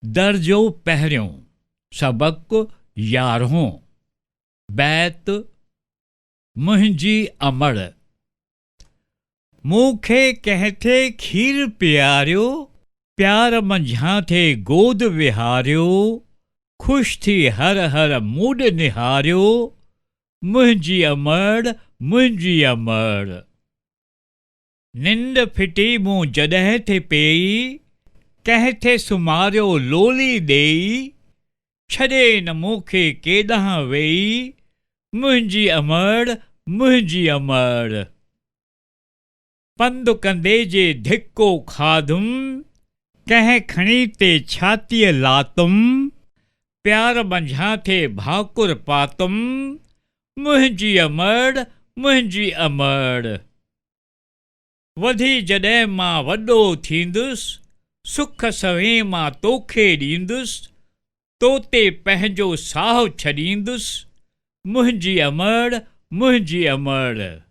दर्जो पहिरियों सबक़ु यारहों बैत मुंहिंजी अमड़। मूंखे कंहिं थे खीर पियारियो, प्यार मंझां थे गोद विहारियो, ख़ुशि थी हर हर मूड निहारियो, मुंहिंजी अमड़ मुंहिंजी अमड़। निंड फिटी मूं जॾहिं थे पेई, कंहिं थे सुम्हारियो लोली ॾेई, छॾे न मूंखे केॾांहुं वेई, मुंहिंजी अमड़ मुंहिंजी अमड़। पंधु कंदे जे धिको खाधुम, कंहिं खणी ते छातीअ लातुम, प्यार मंझां थे भाकुर पातुम, मुंहिंजी अमड़ मुंहिंजी अमड़। वधी जॾहिं मां वॾो थींदुसि, सुख सवें मां तोखे ॾींदुसि, तो ते पंहिंजो साहु छॾींदुसि, मुंहिंजी अमड़ मुंहिंजी अमड़।